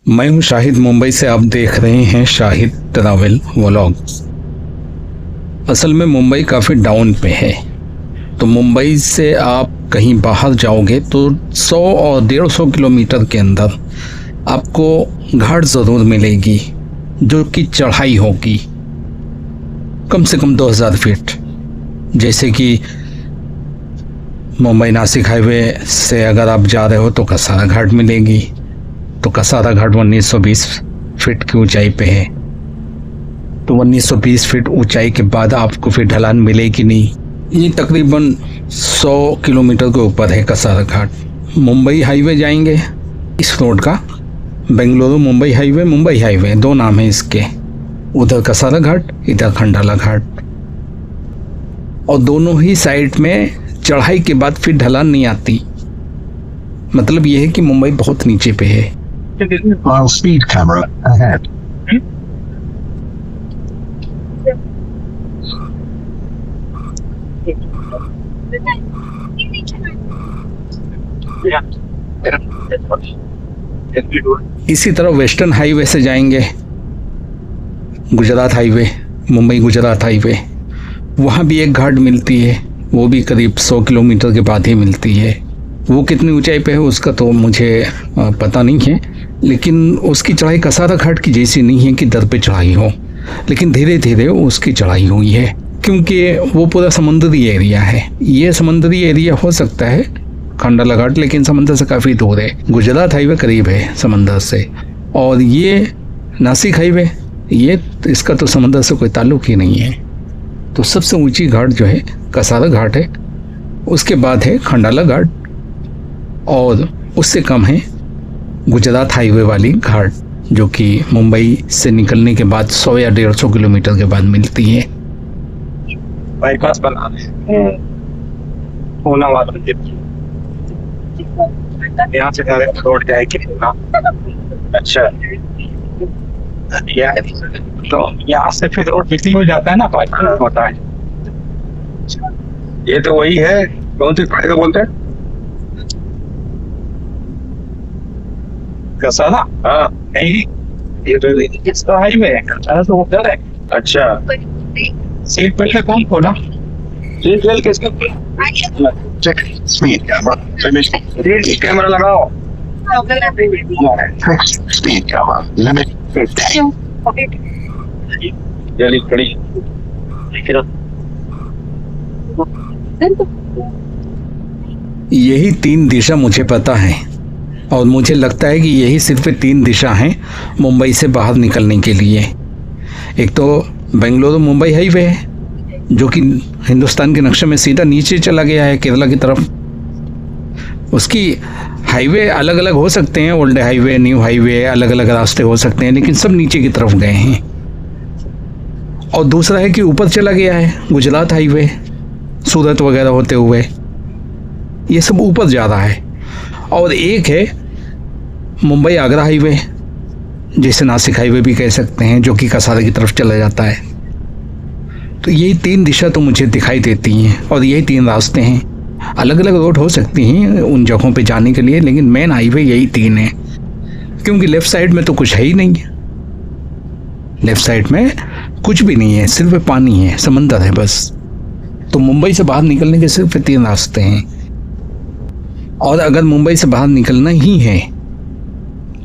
मैं हूं शाहिद, मुंबई से आप देख रहे हैं शाहिद ट्रैवल व्लॉग। असल में मुंबई काफ़ी डाउन पे है, तो मुंबई से आप कहीं बाहर जाओगे तो 100 और 150 किलोमीटर के अंदर आपको घाट ज़रूर मिलेगी, जो कि चढ़ाई होगी कम से कम 2000 फीट। जैसे कि मुंबई नासिक हाईवे से अगर आप जा रहे हो तो कसारा घाट मिलेगी, तो कसारा घाट 1920 फीट की ऊंचाई पे है। तो 1920 फीट ऊंचाई के बाद आपको फिर ढलान मिलेगी नहीं। ये तकरीबन 100 किलोमीटर के ऊपर है कसारा घाट। मुंबई हाईवे जाएंगे इस रोड का, बेंगलुरु मुंबई हाईवे दो नाम है इसके। उधर कसारा घाट, इधर खंडाला घाट, और दोनों ही साइड में चढ़ाई के बाद फिर ढलान नहीं आती। मतलब यह है कि मुंबई बहुत नीचे पे है। Speed camera ahead. इसी तरह वेस्टर्न हाईवे से जाएंगे, गुजरात हाईवे, मुंबई गुजरात हाईवे, वहाँ भी एक घाट मिलती है, वो भी करीब 100 किलोमीटर के बाद ही मिलती है। वो कितनी ऊंचाई पे है उसका तो मुझे पता नहीं है, लेकिन उसकी चढ़ाई कसारा घाट की जैसी नहीं है कि दर पे चढ़ाई हो, लेकिन धीरे धीरे उसकी चढ़ाई हुई है, क्योंकि वो पूरा समुद्री एरिया है। ये समुद्री एरिया हो सकता है खंडाला घाट, लेकिन समंदर से काफ़ी दूर है। गुजरात हाईवे करीब है समंदर से, और ये नासिक हाईवे, ये इसका तो समंदर से कोई ताल्लुक ही नहीं है। तो सबसे ऊंची घाट जो है कसारा घाट है, उसके बाद है खंडाला घाट, और उससे कम है गुजरात हाईवे वाली घाट, जो कि मुंबई से निकलने के बाद 100 या 150 किलोमीटर के बाद मिलती है। बाईपास बना होना वाला यहाँ से डायरेक्ट रोड जाएगी। अच्छा, तो यहाँ से फिर रोड बिजली हो जाता है ना, बाईपास होता है। ये तो वही है, कौन सी पढ़ेगा बोलते हैं कसारा? हाँ नहीं, ये तो इसका हाईवे है, कसारा तो उधर है। अच्छा, सीट बेल्ट कौन खोला? सीट बेल्ट किसका खोला? Check speed camera. Seat camera लगाओ। Fix speed camera. Limit 50. जल्दी खड़ी। यही 3 दिशा मुझे पता है, और मुझे लगता है कि यही सिर्फ 3 दिशा हैं मुंबई से बाहर निकलने के लिए। एक तो बेंगलुरु मुंबई हाईवे है, जो कि हिंदुस्तान के नक्शे में सीधा नीचे चला गया है केरला की तरफ। उसकी हाईवे अलग अलग हो सकते हैं, ओल्ड हाईवे, न्यू हाईवे, अलग अलग रास्ते हो सकते हैं, लेकिन सब नीचे की तरफ गए हैं। और दूसरा है कि ऊपर चला गया है गुजरात हाईवे, सूरत वगैरह होते हुए, ये सब ऊपर जा रहा है। और एक है मुंबई आगरा हाईवे, जिसे नासिक हाईवे भी कह सकते हैं, जो कि कसारा की तरफ चला जाता है। तो यही 3 दिशा तो मुझे दिखाई देती हैं, और यही 3 रास्ते हैं। अलग अलग रोड हो सकती हैं उन जगहों पे जाने के लिए, लेकिन मेन हाईवे यही 3 है, क्योंकि लेफ़्ट साइड में तो कुछ है ही नहीं है। लेफ़्ट साइड में कुछ भी नहीं है, सिर्फ पानी है, समंदर है बस। तो मुंबई से बाहर निकलने के सिर्फ 3 रास्ते हैं, और अगर मुंबई से बाहर निकलना ही है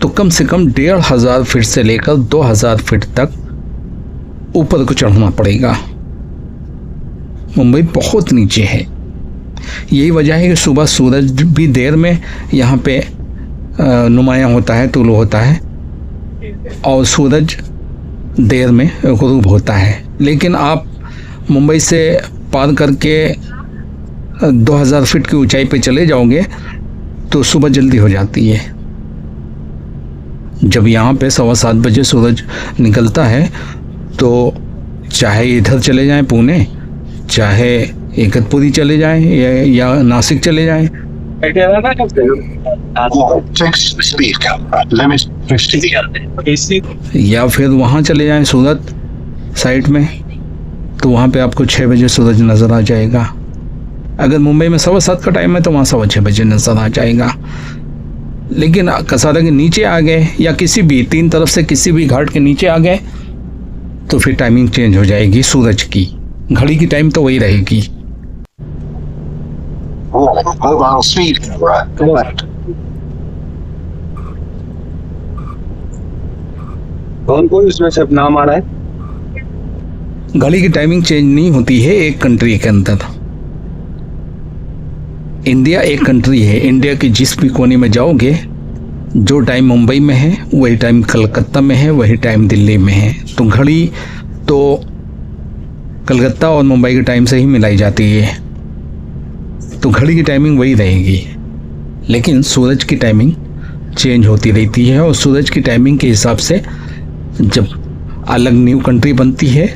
तो कम से कम 1500 फीट से लेकर 2000 फीट तक ऊपर को चढ़ना पड़ेगा। मुंबई बहुत नीचे है। यही वजह है कि सुबह सूरज भी देर में यहाँ पे नुमायाँ होता है, तुलू होता है, और सूरज देर में गुरूब होता है। लेकिन आप मुंबई से पार करके 2000 फीट की ऊंचाई पे चले जाओगे तो सुबह जल्दी हो जाती है। जब यहाँ पे 7:15 बजे सूरज निकलता है, तो चाहे इधर चले जाएं पुणे, चाहे इगतपुरी चले जाएं, या नासिक चले जाएं, Fix speed camera. Limit 50. या फिर वहाँ चले जाएं सूरत साइड में, तो वहाँ पे आपको 6 बजे सूरज नज़र आ जाएगा। अगर मुंबई में 7:15 का टाइम है तो वहाँ 6:15 बजे नज़र आ जाएगा। लेकिन कसारा के नीचे आ गए या किसी भी 3 तरफ से किसी भी घाट के नीचे आ गए तो फिर टाइमिंग चेंज हो जाएगी सूरज की। घड़ी की टाइम तो वही रहेगी। Mobile speed camera ahead. कौन कौन इसमें सब नाम आ रहा है? घड़ी की टाइमिंग चेंज नहीं होती है एक कंट्री के अंदर। इंडिया एक कंट्री है, इंडिया के जिस भी कोने में जाओगे जो टाइम मुंबई में है वही टाइम कलकत्ता में है, वही टाइम दिल्ली में है। तो घड़ी तो कलकत्ता और मुंबई के टाइम से ही मिलाई जाती है, तो घड़ी की टाइमिंग वही रहेगी। लेकिन सूरज की टाइमिंग चेंज होती रहती है और सूरज की टाइमिंग के हिसाब से जब अलग न्यू कंट्री बनती है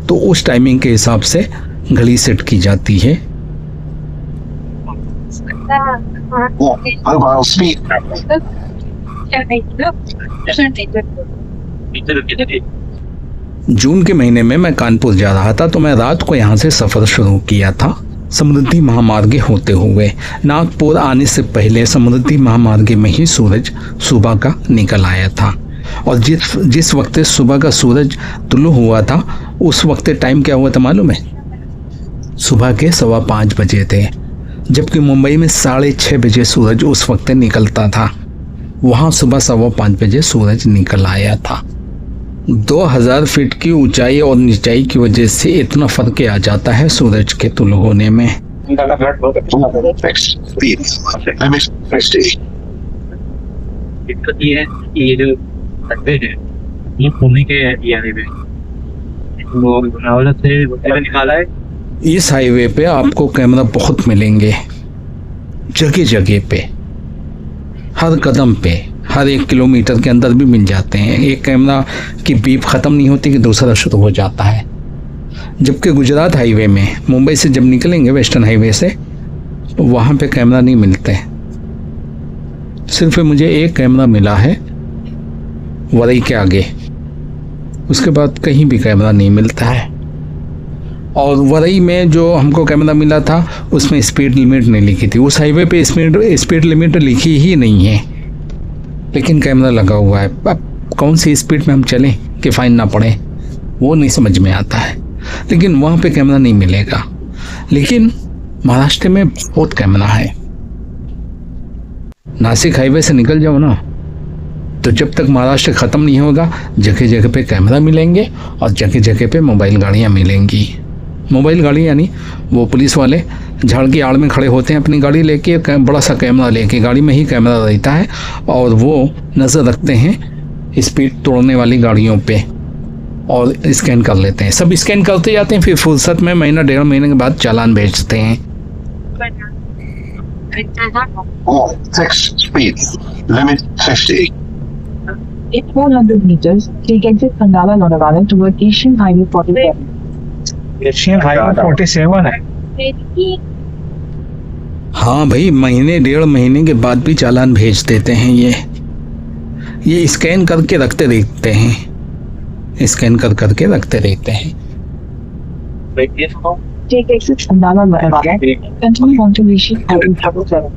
तो उस टाइमिंग के हिसाब से घड़ी सेट की जाती है। Mobile speed camera. जून के महीने में मैं कानपुर जा रहा था तो मैं रात को यहाँ से सफ़र शुरू किया था समृद्धि महामार्ग होते हुए। नागपुर आने से पहले समृद्धि महामार्ग में ही सूरज सुबह का निकल आया था और जिस वक्त सुबह का सूरज तुलु हुआ था उस वक्त टाइम क्या हुआ था मालूम है? सुबह के 5:15 बजे थे, जबकि मुंबई में 6:30 बजे सूरज उस वक्त निकलता था। वहाँ सुबह 5:15 बजे सूरज निकल आया था। 2000 फीट की ऊंचाई और निचाई की वजह से इतना फर्क आ जाता है सूरज के तुलु होने में। Fixed speed. Limit 60. दिक्कत ये है कि ये जो खड्डे हैं ये पुणे के एरिया में वो लोनावला से वगैरह निकाला है। इस हाईवे पे आपको कैमरा बहुत मिलेंगे, जगह जगह पे, हर कदम पे, हर 1 किलोमीटर के अंदर भी मिल जाते हैं। एक कैमरा की बीप ख़त्म नहीं होती कि दूसरा शुरू हो जाता है। जबकि गुजरात हाईवे में मुंबई से जब निकलेंगे वेस्टर्न हाईवे से तो वहाँ पे कैमरा नहीं मिलते। सिर्फ मुझे एक कैमरा मिला है वरई के आगे, उसके बाद कहीं भी कैमरा नहीं मिलता है। और वरई में जो हमको कैमरा मिला था उसमें स्पीड लिमिट नहीं लिखी थी। उस हाईवे पे स्पीड लिमिट लिखी ही नहीं है, लेकिन कैमरा लगा हुआ है। अब कौन सी स्पीड में हम चलें कि फाइन ना पड़े वो नहीं समझ में आता है। लेकिन वहाँ पे कैमरा नहीं मिलेगा। लेकिन महाराष्ट्र में बहुत कैमरा है। नासिक हाईवे से निकल जाओ ना तो जब तक महाराष्ट्र ख़त्म नहीं होगा जगह जगह पे कैमरा मिलेंगे और जगह जगह पे मोबाइल गाड़ियाँ मिलेंगी। मोबाइल गाड़ी यानी वो पुलिस वाले झाड़ की आड़ में खड़े होते हैं अपनी गाड़ी लेके, बड़ा सा कैमरा लेके, गाड़ी में ही कैमरा रहता है और वो नज़र रखते हैं स्पीड तोड़ने वाली गाड़ियों पे और स्कैन कर लेते हैं। सब स्कैन करते जाते हैं, फिर फुर्सत में महीना 1.5 महीने के बाद चालान भेजते हैं। Fixed speed. Limit 50. In 400 meters, take exit Kandala Lonavala toward Asian Highway 47. Asian highway 47 है। हाँ भाई, महीने 1.5 महीने के बाद भी चालान भेज देते हैं। ये स्कैन करके रखते रहते हैं, स्कैन करके रखते रहते हैं। Take exit Kandala Lonavala. Continue on to Asian Highway 47.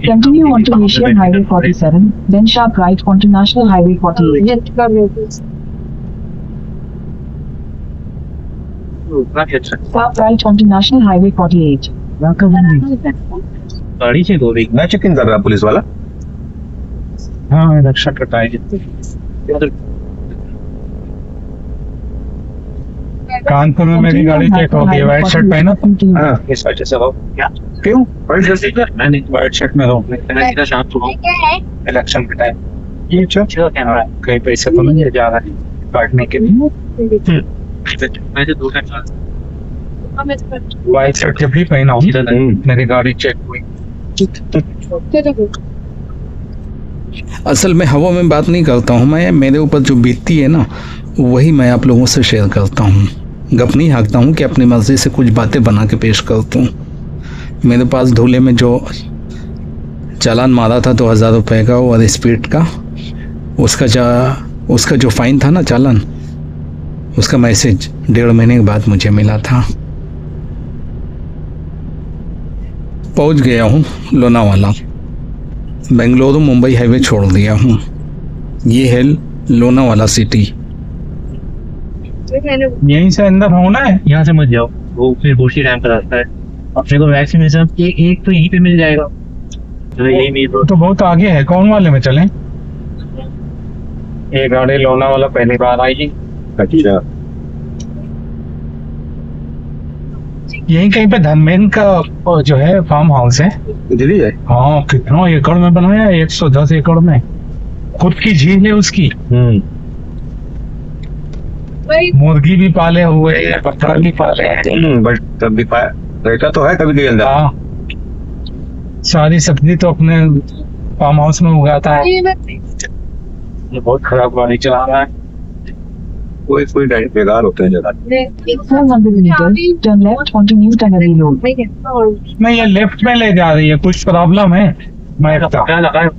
Continue on to Asian Highway 47, then sharp right onto National Highway 48. Sharp right onto National Highway 48. गाड़ी से दो मैं चेक इन कर रहा पुलिस वाला। हाँ रक्षा कटाई कानपुर में मेरी गाड़ी चेक हो गई। व्हाइट शर्ट पहना हाँ इस वजह से क्या क्यों व्हाइट शर्ट मैंने व्हाइट शर्ट में रहूँ शाम को इलेक्शन के टाइम ये कैमरा कहीं पैसे तो नहीं जा रहा है काटने के लिए। मैं तो 2 टाइम व्हाइट शर्ट जब भी पहना हूँ मेरी गाड़ी चेक हुई। असल में हवा में बात नहीं करता हूँ मैं, मेरे ऊपर जो बीतती है ना वही मैं आप लोगों से शेयर करता हूँ। गप नहीं हाँकता हूँ कि अपनी मर्जी से कुछ बातें बना के पेश करता हूँ। मेरे पास धूले में जो चालान मारा था 2000 रुपये का और स्पीड का, उसका जो फाइन था ना चालान, उसका मैसेज 1.5 महीने के बाद मुझे मिला था। पहुंच गया हूँ लोनावाला। बेंगलुरु मुंबई हाईवे छोड़ दिया हूँ। ये है लोनावाला सिटी। यहीं से अंदर होना है। यहाँ से मत जाओ, वो फिर बोशी डैम का रास्ता है। अपने को वैक्सीनेशन एक तो यहीं पे मिल जाएगा, तो यही मेन तो बहुत आगे है, कौन वाले में चलें? ये गाड़ी लोनावाला पहली बार आएगी। अच्छा, यहीं कहीं पे धनमेन का जो है फार्म हाउस है। दिल्ली है। हाँ, कितना एकड़ में बनाया है? 110 एकड़ में। खुद की झील है उसकी। मुर्गी भी पाले हुए हैं, बकरा भी पाले हैं। बट तब भी रहता तो है कभी के अंदर। हाँ, सारी सब्जी तो अपने फार्म हाउस में उगाता है। ये बहुत खराब गाड़ी चला रहा है। कोई कोई बेकार होते हैं जगह। 400 meters, turn left onto New Tannery Road. नहीं, ये लेफ्ट में ले जा रही है, कुछ प्रॉब्लम है मैं क्या लगा है।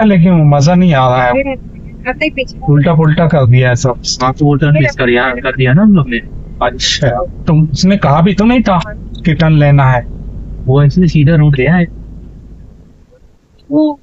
लेकिन मजा नहीं आ रहा है, उल्टा पुल्टा कर दिया है सब। हाँ तो वो टर्न मिस कर दिया ना हम लोग ने। अच्छा, तुम उसने कहा भी तो नहीं था कि टर्न लेना है। वो ऐसे सीधा रूट गया है। वो